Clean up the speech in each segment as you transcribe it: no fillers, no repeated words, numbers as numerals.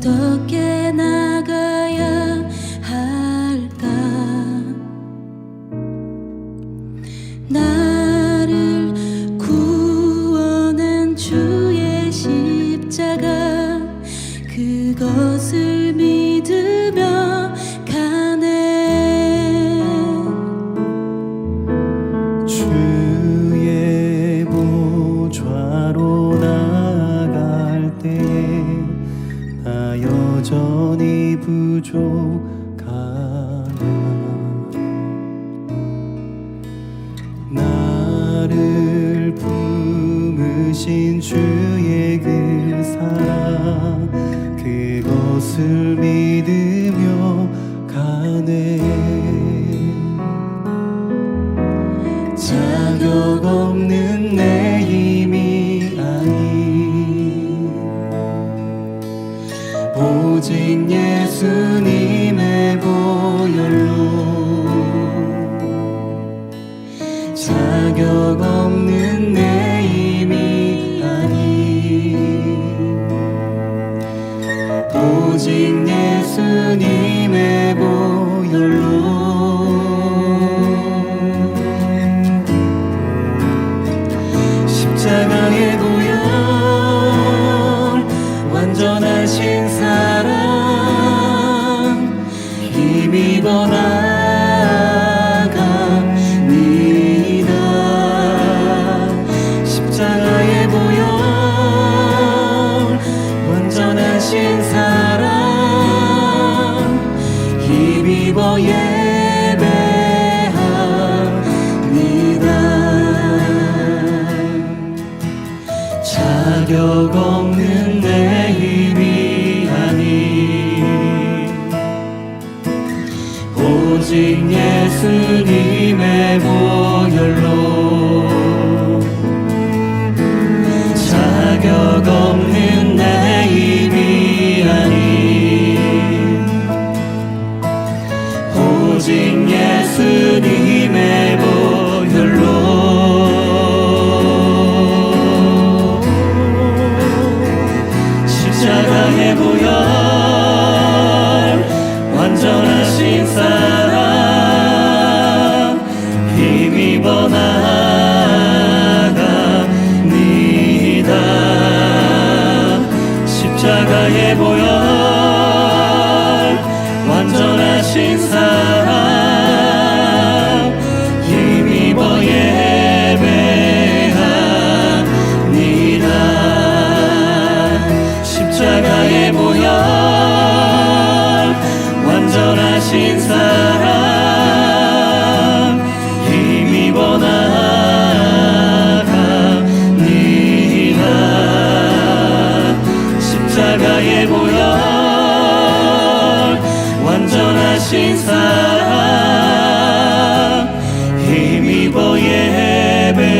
어떻게 나가야 할까? 나를 구원한 주의 십자가, 그것을 믿으며 가네. 주의 보좌로 나갈 때에 나 여전히 부족하나. 나를 품으신 주의 그 사랑, 그것을 믿으며 가네. 자격 없는 내 힘이 아닌 오직 예수님의 보혈로, 자격 없는 내 힘이 아닌 오직 예수님의 보혈로. 십자가의 보혈, 완전하신 사랑, 힘입어 나갑니다. 십자가의 보혈, 완전하신 사랑, 힘입어 자격 없는 내 힘이 아닌 오직 예수님의 보혈로, 자격 없는 내 힘이 아닌 오직 예수님의 보혈로. 십자가의 보혈, 완전하신 사랑, 힘입어 나갑니다. 십자가의 보혈, 완전하신 사랑, 힘입어 십자가의 보혈, 완전하신 사랑, 힘입어 나갑니다. 십자가의 보혈, 완전하신 사랑, 힘입어 예배합니다.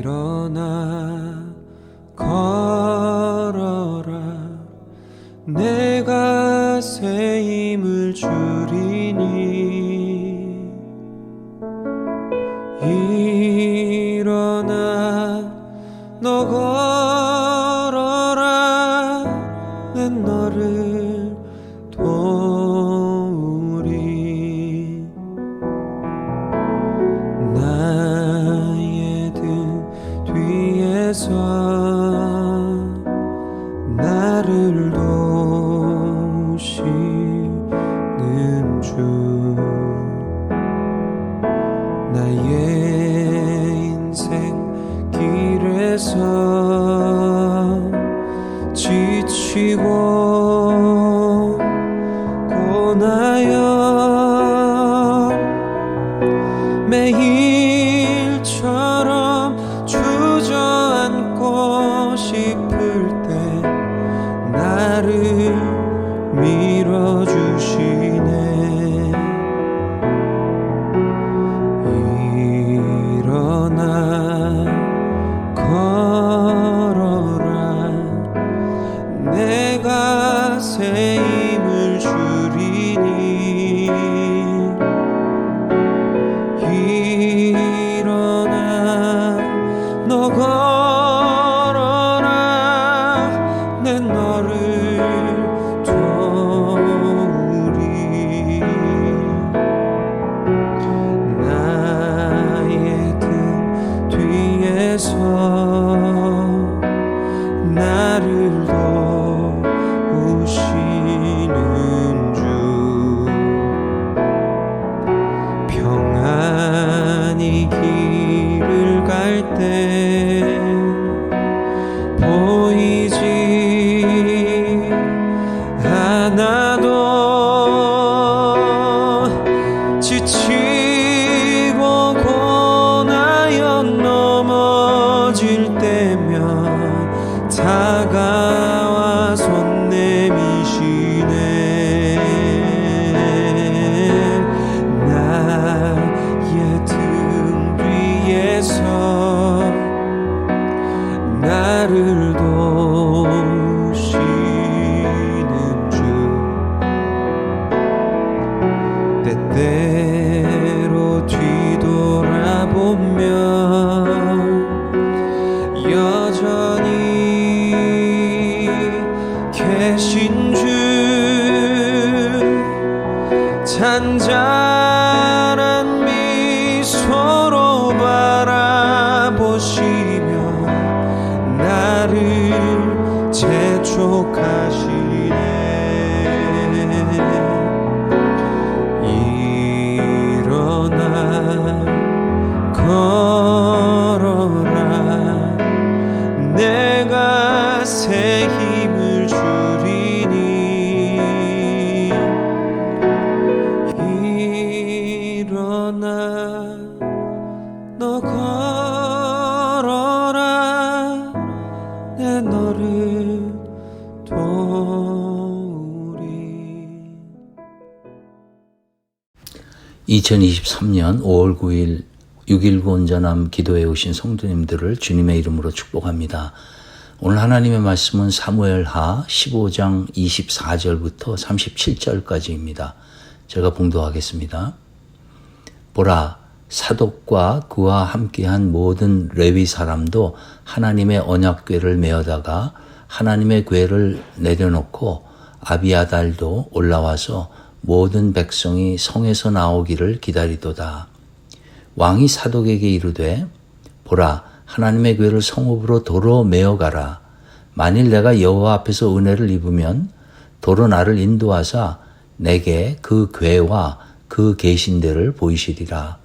일어나 걸어라, 내가 새 힘을 주리니. 일어나 너 걸어라, 난 너를 도우리. 나의 등 뒤에서 나를 도우시는 주, 나의 인생 길에서 지치고 고나여 매일처럼 주저앉고 싶을 때 나를 밀어주시네. 일어나 걸어 나를 도우시는 주 평안히 길을 갈 때 보이지 않아도 지치고 고나여 넘어질 때면 다가와 손 내미시네. 나의 등 뒤에서 나를 도우시는 주 때때로 뒤돌아보면 여전히 계신 주 잔잔한 미소로 바라보시며 나를 재촉하시네. 일어나 걸어라 내가 새 힘을 주리니. 일어나 너 걸어라 내 너를 도우리. 2023년 5월 9일 6.19 온전함 기도에 오신 성도님들을 주님의 이름으로 축복합니다. 오늘 하나님의 말씀은 사무엘하 15장 24절부터 37절까지입니다. 제가 봉독하겠습니다. 보라, 사독과 그와 함께한 모든 레위 사람도 하나님의 언약궤를 메어다가 하나님의 궤를 내려놓고 아비아달도 올라와서 모든 백성이 성에서 나오기를 기다리도다. 왕이 사독에게 이르되 보라, 하나님의 궤를 성읍으로 도로 메어가라. 만일 내가 여호와 앞에서 은혜를 입으면 도로 나를 인도하사 내게 그 궤와 그 계신 데를 보이시리라.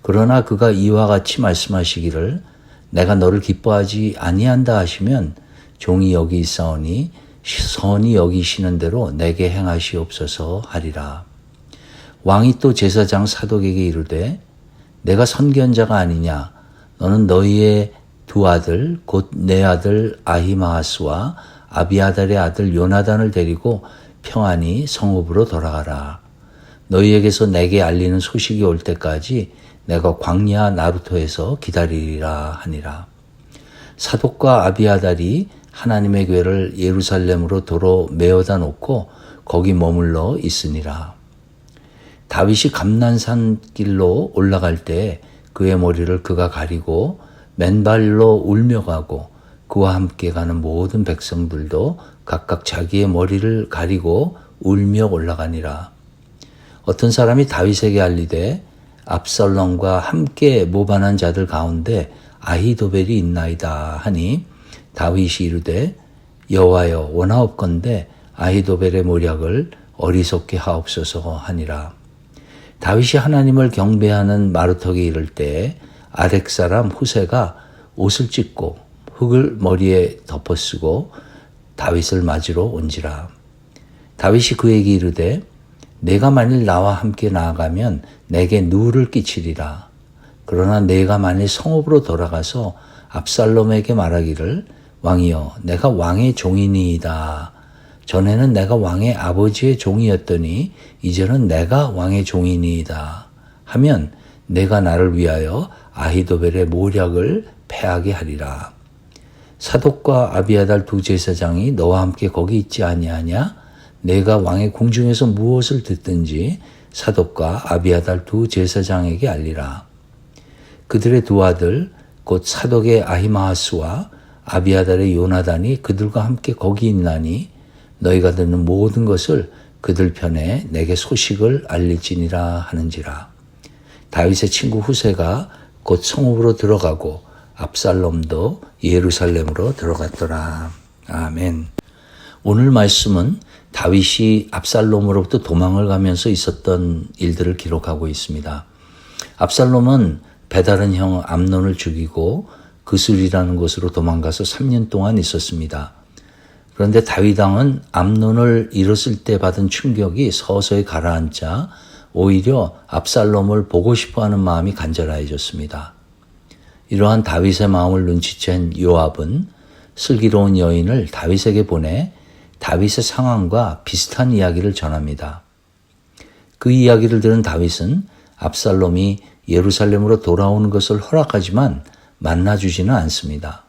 그러나 그가 이와 같이 말씀하시기를 내가 너를 기뻐하지 아니한다 하시면 종이 여기 있사오니 선이 여기시는 대로 내게 행하시옵소서 하리라. 왕이 또 제사장 사독에게 이르되 내가 선견자가 아니냐. 너는 너희의 두 아들 곧 내 아들 아히마아스와 아비아달의 아들 요나단을 데리고 평안히 성읍으로 돌아가라. 너희에게서 내게 알리는 소식이 올 때까지 내가 광야 나루토에서 기다리리라 하니라. 사독과 아비아달이 하나님의 궤를 예루살렘으로 도로 메어다 놓고 거기 머물러 있으니라. 다윗이 감난산 길로 올라갈 때 그의 머리를 그가 가리고 맨발로 울며 가고 그와 함께 가는 모든 백성들도 각각 자기의 머리를 가리고 울며 올라가니라. 어떤 사람이 다윗에게 알리되 압살롬과 함께 모반한 자들 가운데 아히도벨이 있나이다 하니 다윗이 이르되 여호와여 원하옵건대 아히도벨의 모략을 어리석게 하옵소서 하니라. 다윗이 하나님을 경배하는 마루턱에 이를 때 아렉 사람 후세가 옷을 찢고 흙을 머리에 덮어쓰고 다윗을 맞으러 온지라. 다윗이 그에게 이르되 내가 만일 나와 함께 나아가면 내게 누를 끼치리라. 그러나 내가 만일 성읍으로 돌아가서 압살롬에게 말하기를 왕이여 내가 왕의 종이니이다. 전에는 내가 왕의 아버지의 종이었더니 이제는 내가 왕의 종이니이다 하면 내가 나를 위하여 아히도벨의 모략을 패하게 하리라. 사독과 아비아달 두 제사장이 너와 함께 거기 있지 아니하냐? 내가 왕의 궁중에서 무엇을 듣든지 사독과 아비아달 두 제사장에게 알리라. 그들의 두 아들 곧 사독의 아히마아스와 아비아달의 요나단이 그들과 함께 거기 있나니 너희가 듣는 모든 것을 그들 편에 내게 소식을 알릴지니라 하는지라. 다윗의 친구 후세가 곧 성읍으로 들어가고 압살롬도 예루살렘으로 들어갔더라. 아멘. 오늘 말씀은 다윗이 압살롬으로부터 도망을 가면서 있었던 일들을 기록하고 있습니다. 압살롬은 배다른 형 암논을 죽이고 그술이라는 곳으로 도망가서 3년 동안 있었습니다. 그런데 다윗 왕은 암논을 잃었을 때 받은 충격이 서서히 가라앉자 오히려 압살롬을 보고 싶어하는 마음이 간절해졌습니다. 이러한 다윗의 마음을 눈치챈 요압은 슬기로운 여인을 다윗에게 보내 다윗의 상황과 비슷한 이야기를 전합니다. 그 이야기를 들은 다윗은 압살롬이 예루살렘으로 돌아오는 것을 허락하지만 만나주지는 않습니다.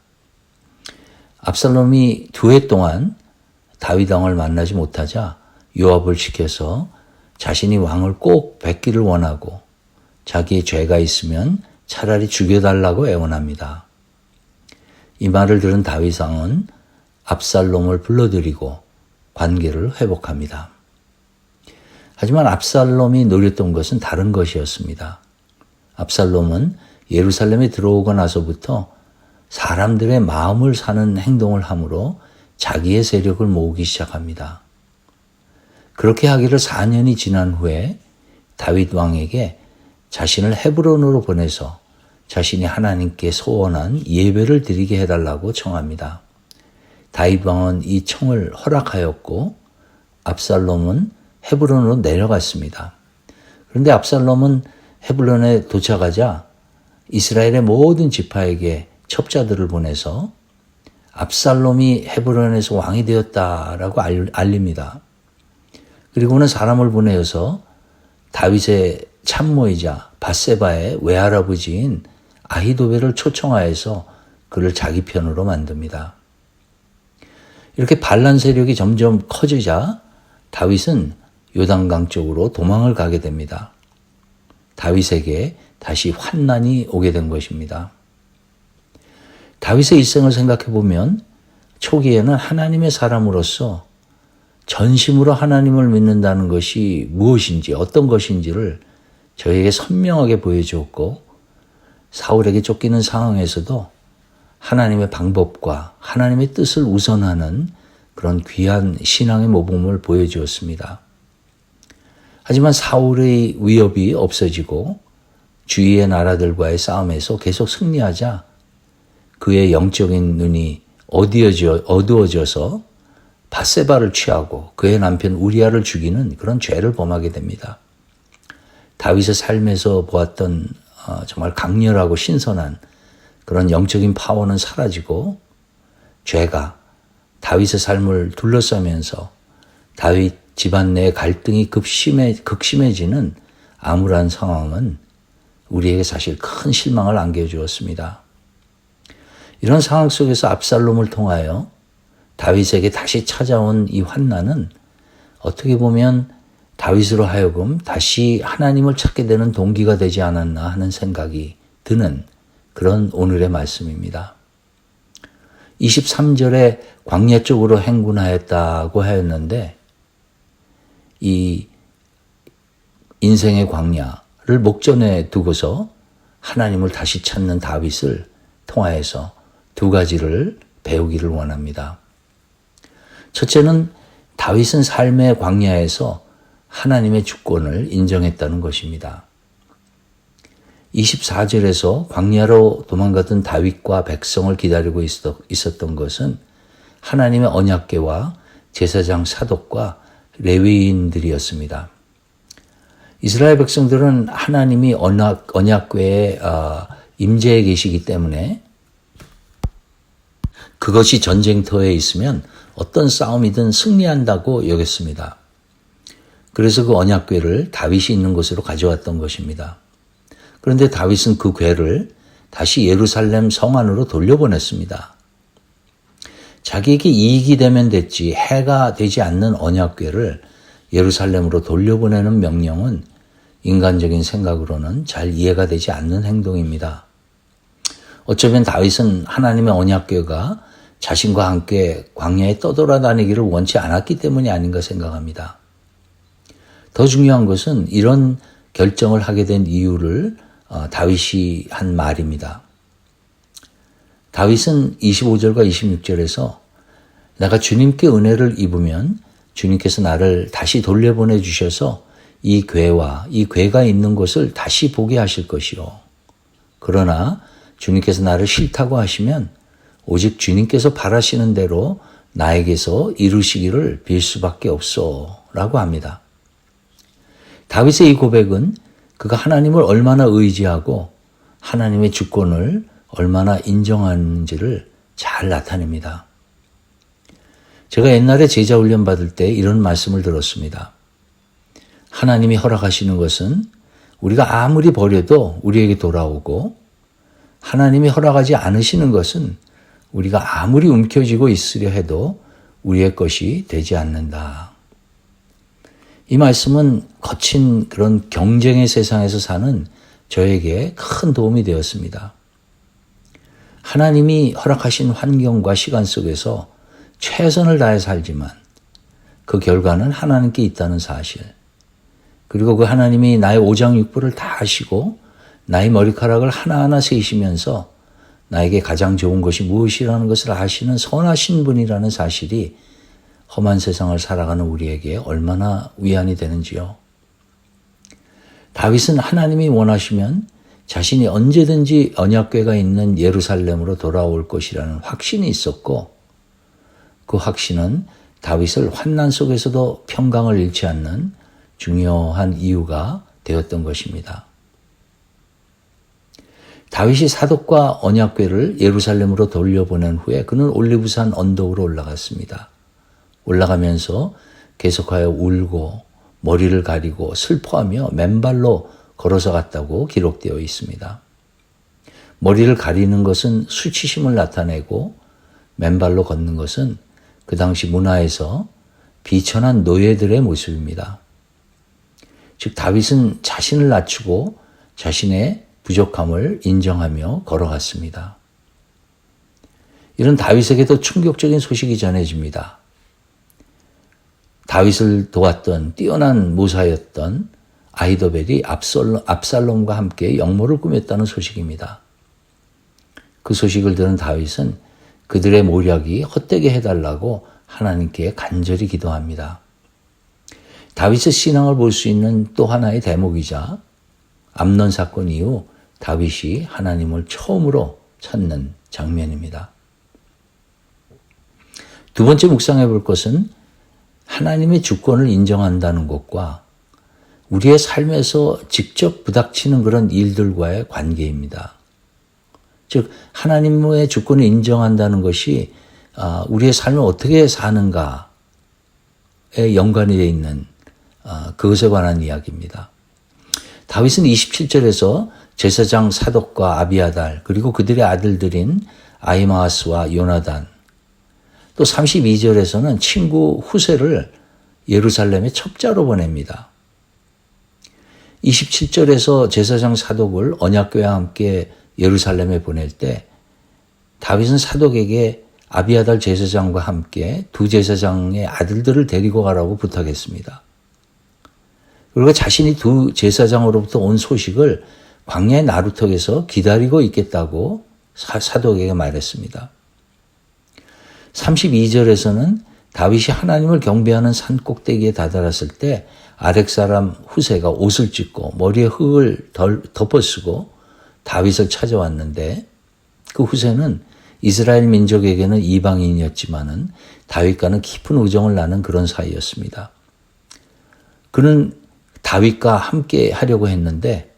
압살롬이 2해 동안 다윗 왕을 만나지 못하자 요압을 시켜서 자신이 왕을 꼭 뵙기를 원하고 자기의 죄가 있으면 차라리 죽여달라고 애원합니다. 이 말을 들은 다윗 왕은 압살롬을 불러들이고 관계를 회복합니다. 하지만 압살롬이 노렸던 것은 다른 것이었습니다. 압살롬은 예루살렘에 들어오고 나서부터 사람들의 마음을 사는 행동을 함으로 자기의 세력을 모으기 시작합니다. 그렇게 하기를 4년이 지난 후에 다윗 왕에게 자신을 헤브론으로 보내서 자신이 하나님께 소원한 예배를 드리게 해달라고 청합니다. 다윗 왕은 이 청을 허락하였고 압살롬은 헤브론으로 내려갔습니다. 그런데 압살롬은 헤브론에 도착하자 이스라엘의 모든 지파에게 첩자들을 보내서 압살롬이 헤브론에서 왕이 되었다라고 알립니다. 그리고는 사람을 보내어서 다윗의 참모이자 밧세바의 외할아버지인 아히도벨을 초청하여서 그를 자기 편으로 만듭니다. 이렇게 반란 세력이 점점 커지자 다윗은 요단강 쪽으로 도망을 가게 됩니다. 다윗에게 다시 환난이 오게 된 것입니다. 다윗의 일생을 생각해 보면 초기에는 하나님의 사람으로서 전심으로 하나님을 믿는다는 것이 무엇인지 어떤 것인지를 저에게 선명하게 보여주었고 사울에게 쫓기는 상황에서도 하나님의 방법과 하나님의 뜻을 우선하는 그런 귀한 신앙의 모범을 보여주었습니다. 하지만 사울의 위협이 없어지고 주위의 나라들과의 싸움에서 계속 승리하자 그의 영적인 눈이 어두워져서 밧세바를 취하고 그의 남편 우리아를 죽이는 그런 죄를 범하게 됩니다. 다윗의 삶에서 보았던 정말 강렬하고 신선한 그런 영적인 파워는 사라지고 죄가 다윗의 삶을 둘러싸면서 다윗 집안 내 갈등이 극심해지는 암울한 상황은 우리에게 사실 큰 실망을 안겨주었습니다. 이런 상황 속에서 압살롬을 통하여 다윗에게 다시 찾아온 이 환난은 어떻게 보면 다윗으로 하여금 다시 하나님을 찾게 되는 동기가 되지 않았나 하는 생각이 드는 그런 오늘의 말씀입니다. 23절에 광야 쪽으로 행군하였다고 하였는데 이 인생의 광야를 목전에 두고서 하나님을 다시 찾는 다윗을 통하여서 2가지를 배우기를 원합니다. 첫째는 다윗은 삶의 광야에서 하나님의 주권을 인정했다는 것입니다. 24절에서 광야로 도망가던 다윗과 백성을 기다리고 있었던 것은 하나님의 언약궤와 제사장 사독과 레위인들이었습니다. 이스라엘 백성들은 하나님이 언약궤에 임재해 계시기 때문에 그것이 전쟁터에 있으면 어떤 싸움이든 승리한다고 여겼습니다. 그래서 그 언약궤를 다윗이 있는 곳으로 가져왔던 것입니다. 그런데 다윗은 그 궤를 다시 예루살렘 성 안으로 돌려보냈습니다. 자기에게 이익이 되면 됐지 해가 되지 않는 언약궤를 예루살렘으로 돌려보내는 명령은 인간적인 생각으로는 잘 이해가 되지 않는 행동입니다. 어쩌면 다윗은 하나님의 언약궤가 자신과 함께 광야에 떠돌아다니기를 원치 않았기 때문이 아닌가 생각합니다. 더 중요한 것은 이런 결정을 하게 된 이유를 다윗이 한 말입니다. 다윗은 25절과 26절에서 내가 주님께 은혜를 입으면 주님께서 나를 다시 돌려보내 주셔서 이 궤가 있는 곳을 다시 보게 하실 것이요. 그러나 주님께서 나를 싫다고 하시면 오직 주님께서 바라시는 대로 나에게서 이루시기를 빌 수밖에 없소 라고 합니다. 다윗의 이 고백은 그가 하나님을 얼마나 의지하고 하나님의 주권을 얼마나 인정하는지를 잘 나타냅니다. 제가 옛날에 제자 훈련 받을 때 이런 말씀을 들었습니다. 하나님이 허락하시는 것은 우리가 아무리 버려도 우리에게 돌아오고 하나님이 허락하지 않으시는 것은 우리가 아무리 움켜쥐고 있으려 해도 우리의 것이 되지 않는다. 이 말씀은 거친 그런 경쟁의 세상에서 사는 저에게 큰 도움이 되었습니다. 하나님이 허락하신 환경과 시간 속에서 최선을 다해 살지만 그 결과는 하나님께 있다는 사실, 그리고 그 하나님이 나의 오장육부를 다 아시고 나의 머리카락을 하나하나 세시면서 나에게 가장 좋은 것이 무엇이라는 것을 아시는 선하신 분이라는 사실이 험한 세상을 살아가는 우리에게 얼마나 위안이 되는지요. 다윗은 하나님이 원하시면 자신이 언제든지 언약궤가 있는 예루살렘으로 돌아올 것이라는 확신이 있었고, 그 확신은 다윗을 환난 속에서도 평강을 잃지 않는 중요한 이유가 되었던 것입니다. 다윗이 사독과 언약궤를 예루살렘으로 돌려보낸 후에 그는 올리브산 언덕으로 올라갔습니다. 올라가면서 계속하여 울고 머리를 가리고 슬퍼하며 맨발로 걸어서 갔다고 기록되어 있습니다. 머리를 가리는 것은 수치심을 나타내고 맨발로 걷는 것은 그 당시 문화에서 비천한 노예들의 모습입니다. 즉 다윗은 자신을 낮추고 자신의 부족함을 인정하며 걸어갔습니다. 이런 다윗에게도 충격적인 소식이 전해집니다. 다윗을 도왔던 뛰어난 모사였던 아히도벨이 압살롬과 함께 영모를 꾸몄다는 소식입니다. 그 소식을 들은 다윗은 그들의 모략이 헛되게 해달라고 하나님께 간절히 기도합니다. 다윗의 신앙을 볼 수 있는 또 하나의 대목이자 암논 사건 이후 다윗이 하나님을 처음으로 찾는 장면입니다. 두 번째 묵상해 볼 것은 하나님의 주권을 인정한다는 것과 우리의 삶에서 직접 부닥치는 그런 일들과의 관계입니다. 즉 하나님의 주권을 인정한다는 것이 우리의 삶을 어떻게 사는가에 연관이 되어 있는 그것에 관한 이야기입니다. 다윗은 27절에서 제사장 사독과 아비아달 그리고 그들의 아들들인 아히마아스와 요나단, 또 32절에서는 친구 후세를 예루살렘에 첩자로 보냅니다. 27절에서 제사장 사독을 언약궤와 함께 예루살렘에 보낼 때 다윗은 사독에게 아비아달 제사장과 함께 두 제사장의 아들들을 데리고 가라고 부탁했습니다. 그리고 자신이 두 제사장으로부터 온 소식을 광야의 나루턱에서 기다리고 있겠다고 사독에게 말했습니다. 32절에서는 다윗이 하나님을 경배하는 산 꼭대기에 다다랐을 때 아렉 사람 후세가 옷을 찢고 머리에 흙을 덮어쓰고 다윗을 찾아왔는데, 그 후세는 이스라엘 민족에게는 이방인이었지만은 다윗과는 깊은 우정을 나눈 그런 사이였습니다. 그는 다윗과 함께 하려고 했는데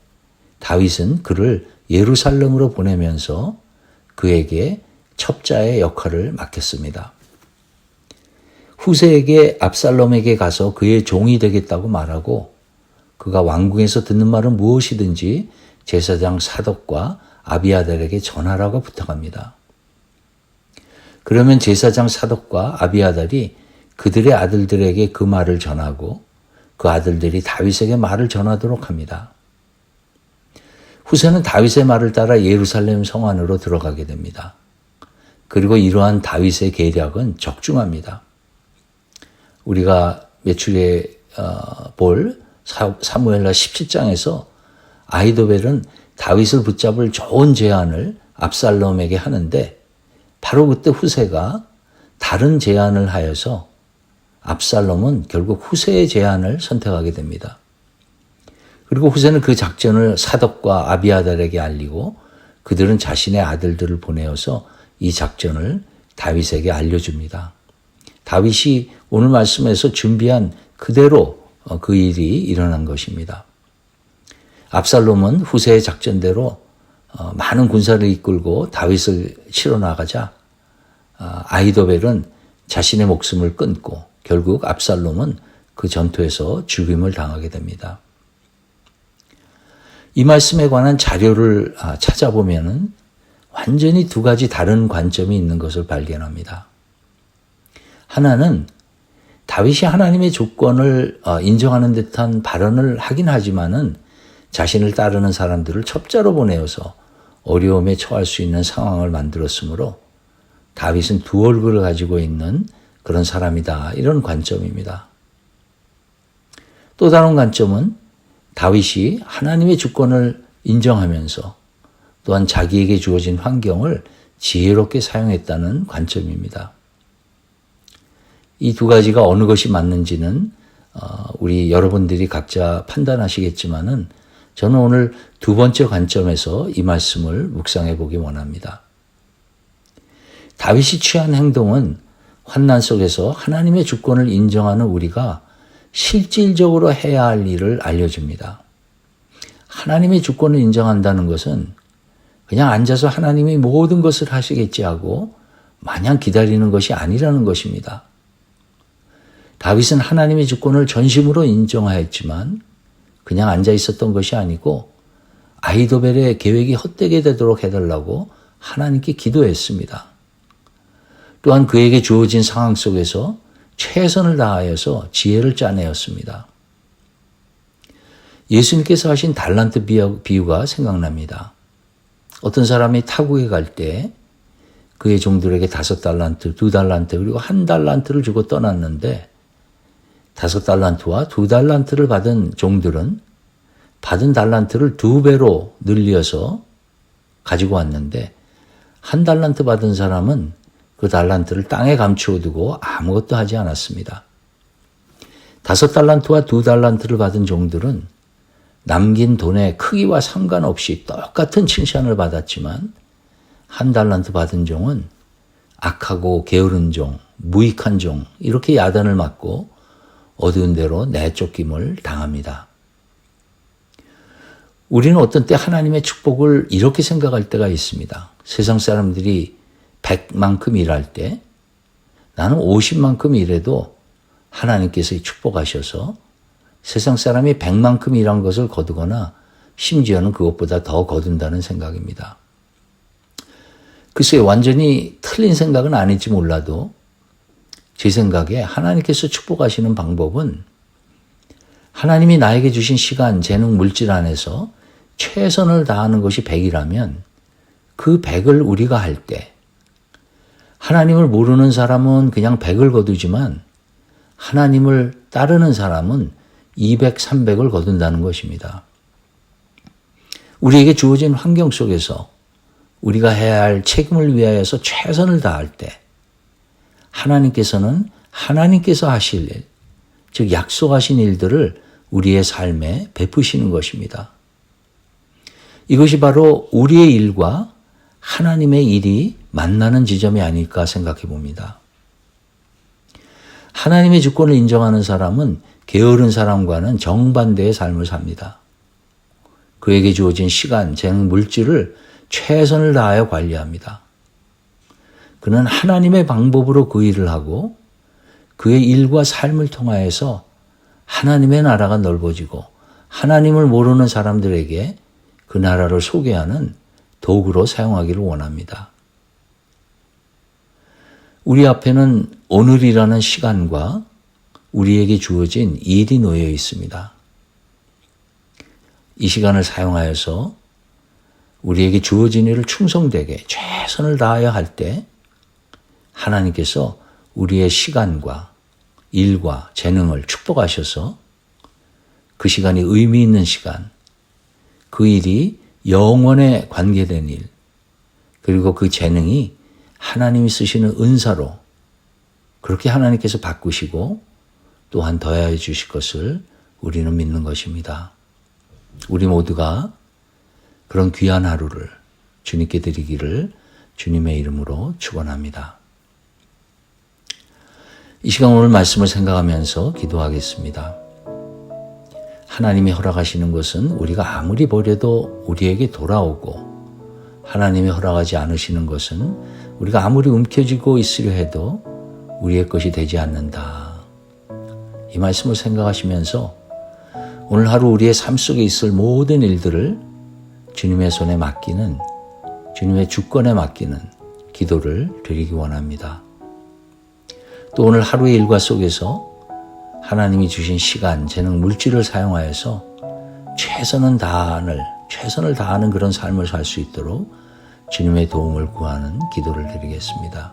다윗은 그를 예루살렘으로 보내면서 그에게 첩자의 역할을 맡겼습니다. 후세에게 압살롬에게 가서 그의 종이 되겠다고 말하고 그가 왕궁에서 듣는 말은 무엇이든지 제사장 사독과 아비아달에게 전하라고 부탁합니다. 그러면 제사장 사독과 아비아달이 그들의 아들들에게 그 말을 전하고 그 아들들이 다윗에게 말을 전하도록 합니다. 후세는 다윗의 말을 따라 예루살렘 성 안으로 들어가게 됩니다. 그리고 이러한 다윗의 계략은 적중합니다. 우리가 매출에 볼 사무엘하 17장에서 아히도벨은 다윗을 붙잡을 좋은 제안을 압살롬에게 하는데 바로 그때 후세가 다른 제안을 하여서 압살롬은 결국 후세의 제안을 선택하게 됩니다. 그리고 후세는 그 작전을 사독과 아비아달에게 알리고 그들은 자신의 아들들을 보내어서 이 작전을 다윗에게 알려줍니다. 다윗이 오늘 말씀에서 준비한 그대로 그 일이 일어난 것입니다. 압살롬은 후세의 작전대로 많은 군사를 이끌고 다윗을 치러 나가자 아히도벨은 자신의 목숨을 끊고 결국 압살롬은 그 전투에서 죽임을 당하게 됩니다. 이 말씀에 관한 자료를 찾아보면은 완전히 두 가지 다른 관점이 있는 것을 발견합니다. 하나는 다윗이 하나님의 조건을 인정하는 듯한 발언을 하긴 하지만은 자신을 따르는 사람들을 첩자로 보내어서 어려움에 처할 수 있는 상황을 만들었으므로 다윗은 두 얼굴을 가지고 있는 그런 사람이다. 이런 관점입니다. 또 다른 관점은 다윗이 하나님의 주권을 인정하면서 또한 자기에게 주어진 환경을 지혜롭게 사용했다는 관점입니다. 이 두 가지가 어느 것이 맞는지는 우리 여러분들이 각자 판단하시겠지만은 저는 오늘 두 번째 관점에서 이 말씀을 묵상해 보기 원합니다. 다윗이 취한 행동은 환난 속에서 하나님의 주권을 인정하는 우리가 실질적으로 해야 할 일을 알려줍니다. 하나님의 주권을 인정한다는 것은 그냥 앉아서 하나님이 모든 것을 하시겠지 하고 마냥 기다리는 것이 아니라는 것입니다. 다윗은 하나님의 주권을 전심으로 인정하였지만 그냥 앉아 있었던 것이 아니고 아히도벨의 계획이 헛되게 되도록 해달라고 하나님께 기도했습니다. 또한 그에게 주어진 상황 속에서 최선을 다하여서 지혜를 짜내었습니다. 예수님께서 하신 달란트 비유가 생각납니다. 어떤 사람이 타국에 갈 때 그의 종들에게 5달란트, 2달란트 그리고 1달란트를 주고 떠났는데 5달란트와 2달란트를 받은 종들은 받은 달란트를 2배로 늘려서 가지고 왔는데 1달란트 받은 사람은 그 달란트를 땅에 감추어두고 아무것도 하지 않았습니다. 5달란트와 2달란트를 받은 종들은 남긴 돈의 크기와 상관없이 똑같은 칭찬을 받았지만 1달란트 받은 종은 악하고 게으른 종, 무익한 종 이렇게 야단을 맞고 어두운 데로 내쫓김을 당합니다. 우리는 어떤 때 하나님의 축복을 이렇게 생각할 때가 있습니다. 세상 사람들이 100만큼 일할 때 나는 50만큼 일해도 하나님께서 축복하셔서 세상 사람이 100만큼 일한 것을 거두거나 심지어는 그것보다 더 거둔다는 생각입니다. 글쎄요, 완전히 틀린 생각은 아닐지 몰라도 제 생각에 하나님께서 축복하시는 방법은 하나님이 나에게 주신 시간, 재능, 물질 안에서 최선을 다하는 것이 100이라면 그 100을 우리가 할 때 하나님을 모르는 사람은 그냥 100을 거두지만 하나님을 따르는 사람은 200, 300을 거둔다는 것입니다. 우리에게 주어진 환경 속에서 우리가 해야 할 책임을 위하여서 최선을 다할 때 하나님께서는 하나님께서 하실 일, 즉 약속하신 일들을 우리의 삶에 베푸시는 것입니다. 이것이 바로 우리의 일과 하나님의 일이 만나는 지점이 아닐까 생각해 봅니다. 하나님의 주권을 인정하는 사람은 게으른 사람과는 정반대의 삶을 삽니다. 그에게 주어진 시간, 재능, 물질을 최선을 다하여 관리합니다. 그는 하나님의 방법으로 그 일을 하고 그의 일과 삶을 통하여서 하나님의 나라가 넓어지고 하나님을 모르는 사람들에게 그 나라를 소개하는 도구로 사용하기를 원합니다. 우리 앞에는 오늘이라는 시간과 우리에게 주어진 일이 놓여 있습니다. 이 시간을 사용하여서 우리에게 주어진 일을 충성되게 최선을 다하여 할 때 하나님께서 우리의 시간과 일과 재능을 축복하셔서 그 시간이 의미 있는 시간, 그 일이 영원에 관계된 일, 그리고 그 재능이 하나님이 쓰시는 은사로 그렇게 하나님께서 바꾸시고 또한 더하여 주실 것을 우리는 믿는 것입니다. 우리 모두가 그런 귀한 하루를 주님께 드리기를 주님의 이름으로 축원합니다. 이 시간 오늘 말씀을 생각하면서 기도하겠습니다. 하나님이 허락하시는 것은 우리가 아무리 버려도 우리에게 돌아오고, 하나님이 허락하지 않으시는 것은 우리가 아무리 움켜쥐고 있으려 해도 우리의 것이 되지 않는다. 이 말씀을 생각하시면서 오늘 하루 우리의 삶 속에 있을 모든 일들을 주님의 손에 맡기는, 주님의 주권에 맡기는 기도를 드리기 원합니다. 또 오늘 하루의 일과 속에서 하나님이 주신 시간, 재능, 물질을 사용하여서 최선을 다하는 그런 삶을 살 수 있도록 주님의 도움을 구하는 기도를 드리겠습니다.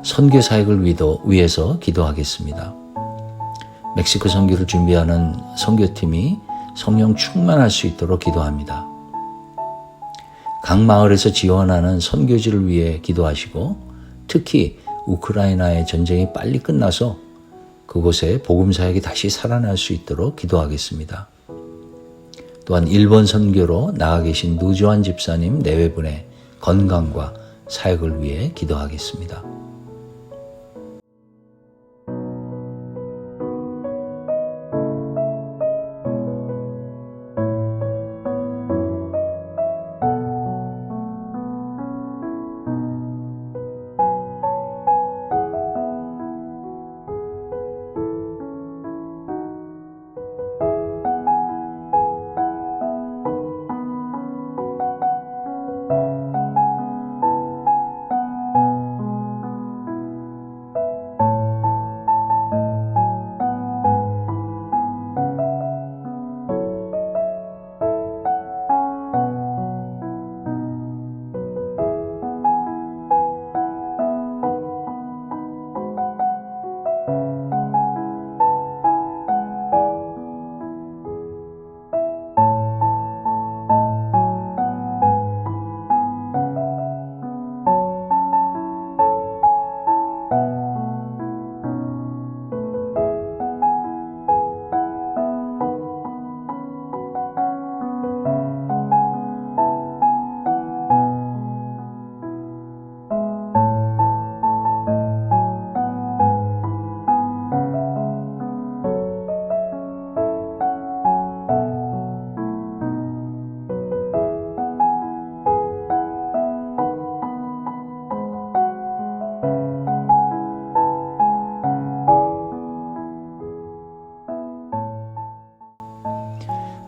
선교 사역을 위해서 기도하겠습니다. 멕시코 선교를 준비하는 선교팀이 성령 충만할 수 있도록 기도합니다. 각 마을에서 지원하는 선교지를 위해 기도하시고, 특히 우크라이나의 전쟁이 빨리 끝나서 그곳에 복음 사역이 다시 살아날 수 있도록 기도하겠습니다. 또한 일본 선교로 나아 계신 노주환 집사님 내외분의 건강과 사역을 위해 기도하겠습니다.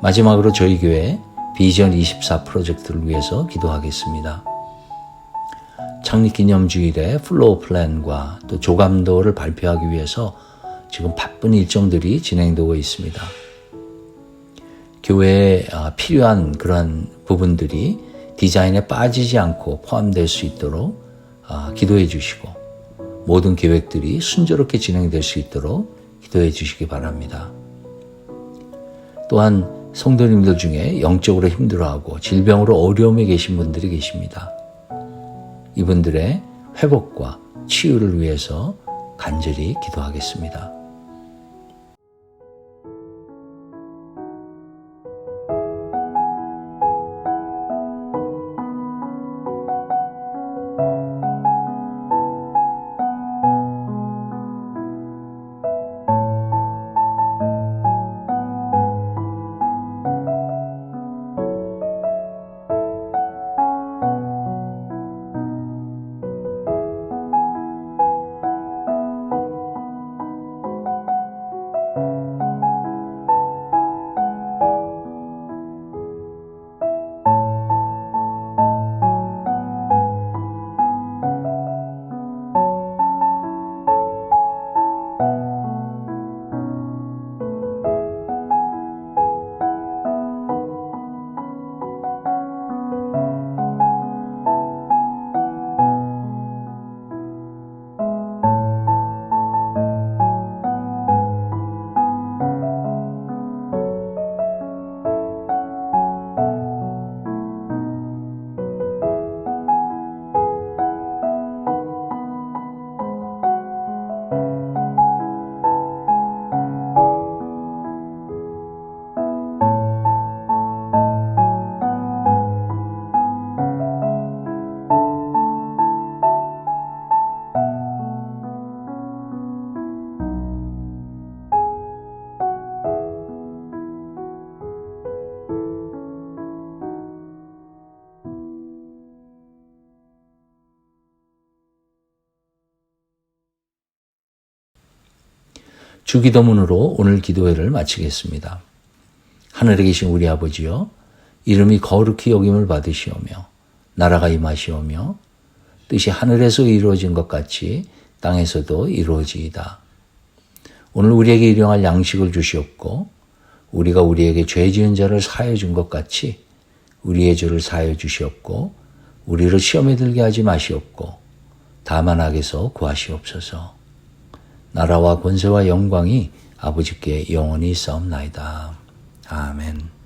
마지막으로 저희 교회 비전 24 프로젝트를 위해서 기도하겠습니다. 창립기념주일에 플로우 플랜과 또 조감도를 발표하기 위해서 지금 바쁜 일정들이 진행되고 있습니다. 교회에 필요한 그런 부분들이 디자인에 빠지지 않고 포함될 수 있도록 기도해 주시고, 모든 계획들이 순조롭게 진행될 수 있도록 기도해 주시기 바랍니다. 또한 성도님들 중에 영적으로 힘들어하고 질병으로 어려움에 계신 분들이 계십니다. 이분들의 회복과 치유를 위해서 간절히 기도하겠습니다. 주기도문으로 오늘 기도회를 마치겠습니다. 하늘에 계신 우리 아버지여, 이름이 거룩히 여김을 받으시오며 나라가 임하시오며 뜻이 하늘에서 이루어진 것 같이 땅에서도 이루어지이다. 오늘 우리에게 일용할 양식을 주시옵고 우리가 우리에게 죄 지은 자를 사하여 준 것 같이 우리의 죄를 사하여 주시옵고 우리를 시험에 들게 하지 마시옵고 다만 악에서 구하시옵소서. 나라와 권세와 영광이 아버지께 영원히 있사옵나이다. 아멘.